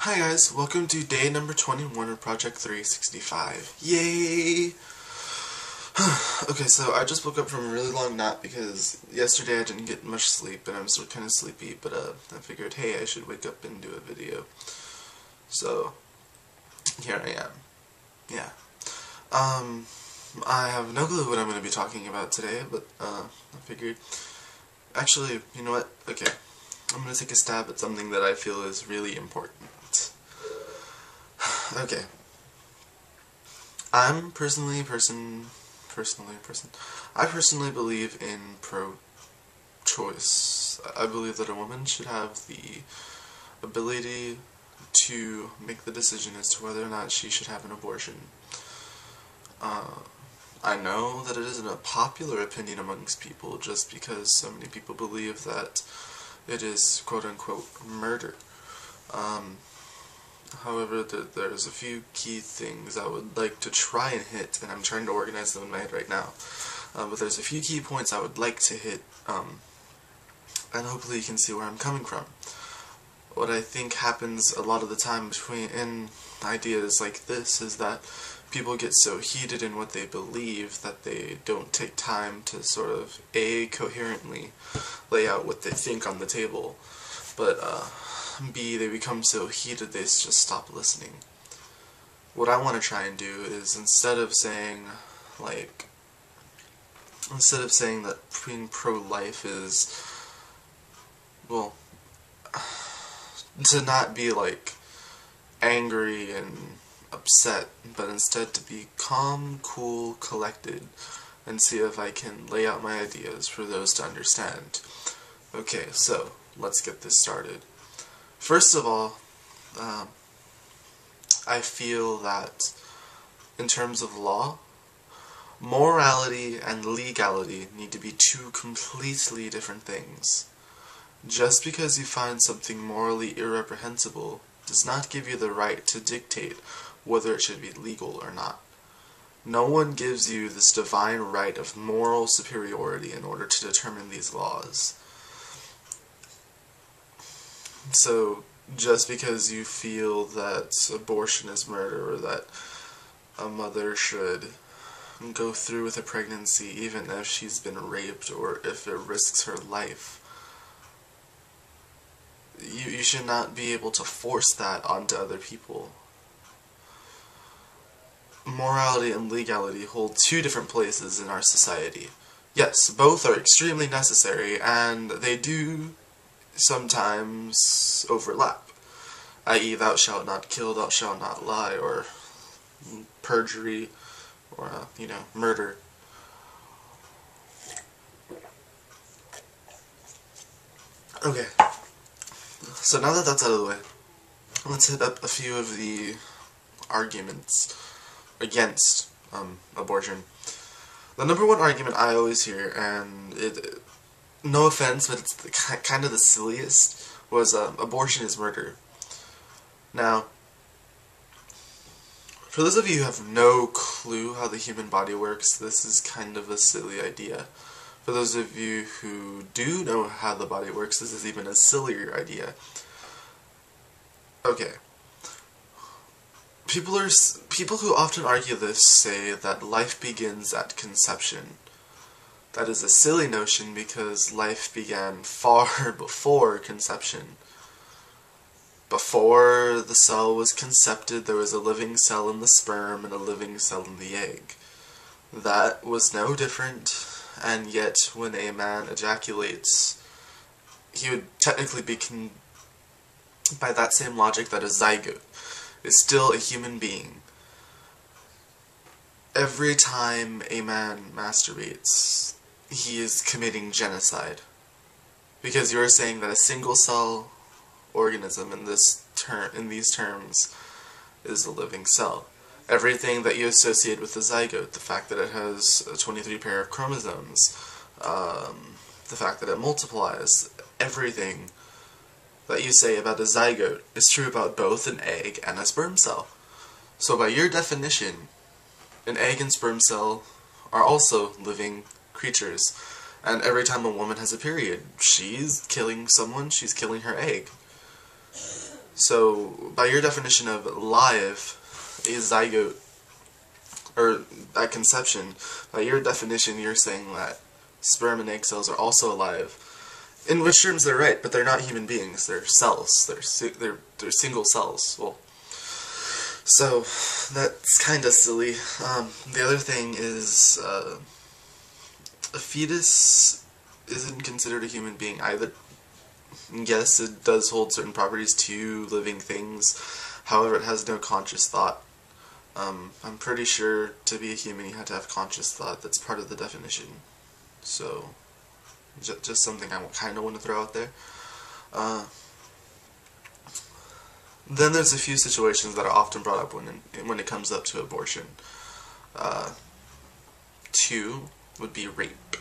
Hi guys, welcome to day number 21 of Project 365. Yay! Okay, so I just woke up from a really long nap because yesterday I didn't get much sleep and I'm still kind of sleepy, but I figured, hey, I should wake up and do a video. So, here I am. Yeah. I have no clue what I'm going to be talking about today, but I figured, actually, you know what? Okay, I'm going to take a stab at something that I feel is really important. Okay. I personally believe in pro-choice. I believe that a woman should have the ability to make the decision as to whether or not she should have an abortion. I know that it isn't a popular opinion amongst people just because so many people believe that it is quote-unquote murder. However, there's a few key things I would like to try and hit, and I'm trying to organize them in my head right now. But there's a few key points I would like to hit, and hopefully you can see where I'm coming from. What I think happens a lot of the time in ideas like this is that people get so heated in what they believe that they don't take time to sort of A, coherently lay out what they think on the table, but B, they become so heated they just stop listening. What I want to try and do is instead of saying that being pro-life is, well, to not be like angry and upset, but instead to be calm, cool, collected, and see if I can lay out my ideas for those to understand. Okay, so let's get this started. First of all, I feel that in terms of law, morality and legality need to be two completely different things. Just because you find something morally irreprehensible does not give you the right to dictate whether it should be legal or not. No one gives you this divine right of moral superiority in order to determine these laws. So, just because you feel that abortion is murder, or that a mother should go through with a pregnancy even if she's been raped or if it risks her life, you should not be able to force that onto other people. Morality and legality hold two different places in our society. Yes, both are extremely necessary, and they do sometimes overlap, i.e. thou shalt not kill, thou shalt not lie, or perjury, or, murder. Okay, so now that that's out of the way, let's hit up a few of the arguments against abortion. The number one argument I always hear, and no offense, but it's kind of the silliest, was abortion is murder. Now, for those of you who have no clue how the human body works, this is kind of a silly idea. For those of you who do know how the body works, this is even a sillier idea. Okay. People who often argue this say that life begins at conception. That is a silly notion because life began far before conception. Before the cell was concepted, there was a living cell in the sperm and a living cell in the egg. That was no different, and yet when a man ejaculates, he would technically be, by that same logic, that a zygote is still a human being. Every time a man masturbates, he is committing genocide. Because you're saying that a single cell organism in these terms is a living cell. Everything that you associate with the zygote, the fact that it has a 23 pair of chromosomes, the fact that it multiplies, everything that you say about a zygote is true about both an egg and a sperm cell. So by your definition, an egg and sperm cell are also living creatures. And every time a woman has a period, she's killing someone, she's killing her egg. So, by your definition of live, a zygote, or at conception, by your definition, you're saying that sperm and egg cells are also alive. In which terms they're right, but they're not human beings. They're cells. They're single cells. Well, so that's kind of silly. The other thing is a fetus isn't considered a human being either. Yes, it does hold certain properties to living things. However, it has no conscious thought. I'm pretty sure to be a human you have to have conscious thought. That's part of the definition. So, just something I kind of want to throw out there. Then there's a few situations that are often brought up when it comes up to abortion. Two would be rape.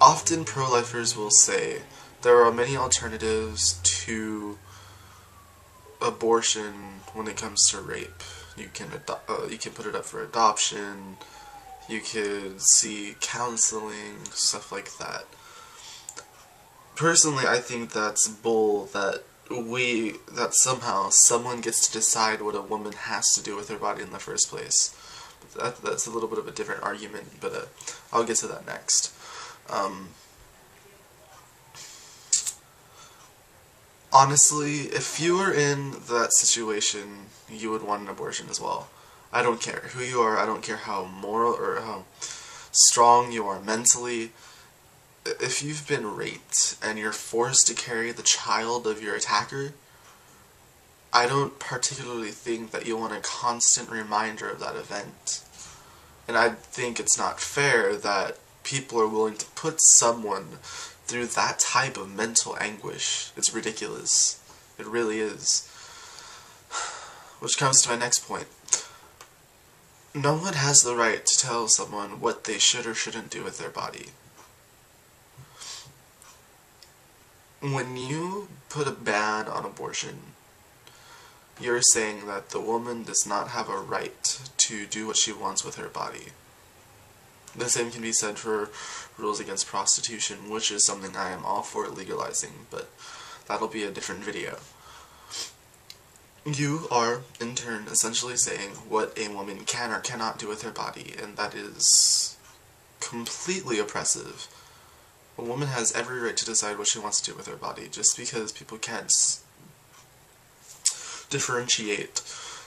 Often pro-lifers will say there are many alternatives to abortion when it comes to rape. You can put it up for adoption. You could see counseling, stuff like that. Personally, I think that's bull that somehow someone gets to decide what a woman has to do with her body in the first place. That's a little bit of a different argument, but I'll get to that next. Honestly, if you were in that situation, you would want an abortion as well. I don't care who you are, I don't care how moral or how strong you are mentally. If you've been raped and you're forced to carry the child of your attacker, I don't particularly think that you want a constant reminder of that event. And I think it's not fair that people are willing to put someone through that type of mental anguish. It's ridiculous. It really is. Which comes to my next point. No one has the right to tell someone what they should or shouldn't do with their body. When you put a ban on abortion, you're saying that the woman does not have a right to do what she wants with her body. The same can be said for rules against prostitution, which is something I am all for legalizing, but that'll be a different video. You are, in turn, essentially saying what a woman can or cannot do with her body, and that is completely oppressive. A woman has every right to decide what she wants to do with her body. Just because people can't differentiate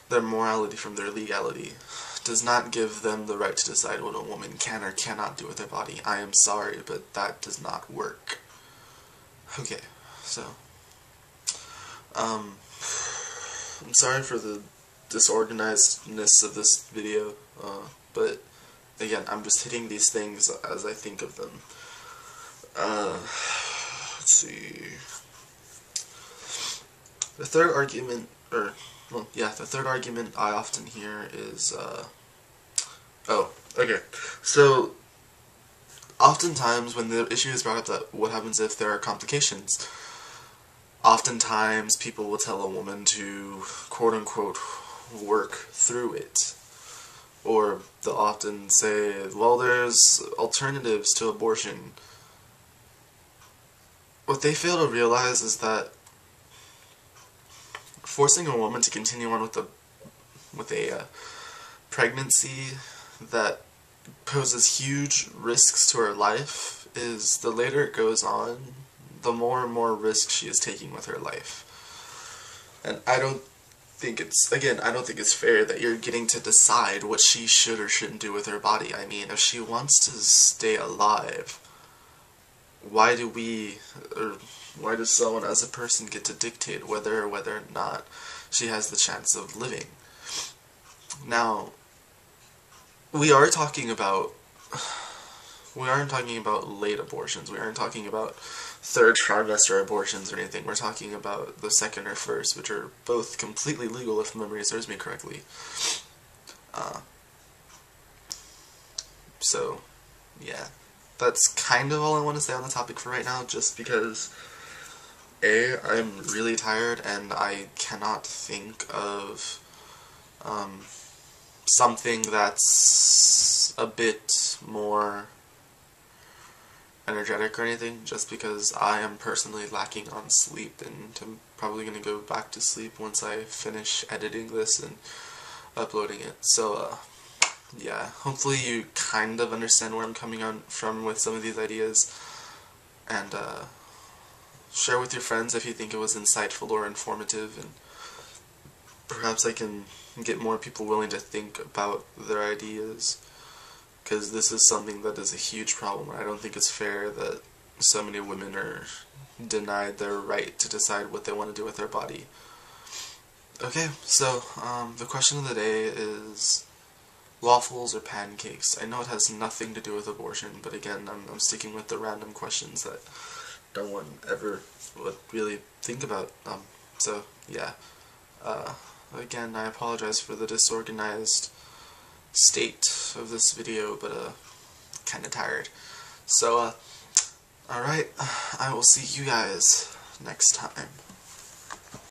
their morality from their legality does not give them the right to decide what a woman can or cannot do with her body. I am sorry, but that does not work. Okay, so I'm sorry for the disorganizedness of this video, but again, I'm just hitting these things as I think of them. Let's see. The third argument, the third argument I often hear is, so, oftentimes when the issue is brought up that what happens if there are complications, oftentimes people will tell a woman to, quote-unquote, work through it. Or they'll often say, well, there's alternatives to abortion. What they fail to realize is that forcing a woman to continue on with a pregnancy that poses huge risks to her life is, the later it goes on, the more and more risk she is taking with her life. And I don't think it's fair that you're getting to decide what she should or shouldn't do with her body. I mean, if she wants to stay alive, why does someone as a person get to dictate whether or not she has the chance of living? Now, we aren't talking about late abortions. We aren't talking about third trimester abortions or anything. We're talking about the second or first, which are both completely legal if memory serves me correctly. So, yeah. That's kind of all I want to say on the topic for right now, just because I'm really tired and I cannot think of something that's a bit more energetic or anything, just because I am personally lacking on sleep, and I'm probably going to go back to sleep once I finish editing this and uploading it. So, yeah, hopefully you kind of understand where I'm coming on from with some of these ideas, and share with your friends if you think it was insightful or informative, and perhaps I can get more people willing to think about their ideas, because this is something that is a huge problem. I don't think it's fair that so many women are denied their right to decide what they want to do with their body. Okay, so the question of the day is waffles or pancakes. I know it has nothing to do with abortion, but again, I'm sticking with the random questions that no one ever would really think about. So yeah, again, I apologize for the disorganized state of this video, but kinda tired. So alright, I will see you guys next time.